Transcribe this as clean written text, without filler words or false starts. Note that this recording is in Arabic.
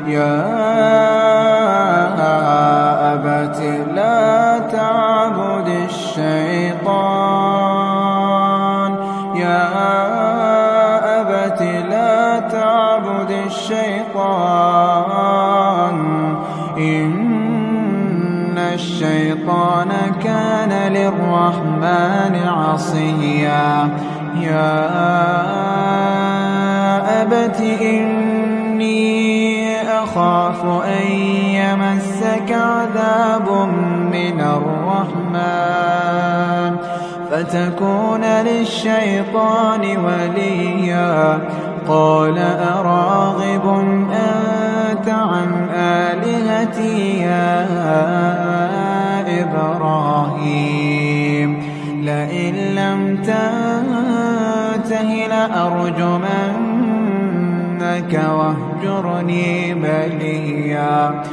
يا أبت لا تعبد الشيطان يا أبت لا تعبد الشيطان إن الشيطان كان للرحمن عصيا يا أبت إني أخاف أن يمسك عذاب من الرحمن فتكون للشيطان وليا قال أراغب أنت عن آلهتي يا إبراهيم لئن لم تنته لأرجمنك واهجرني مليا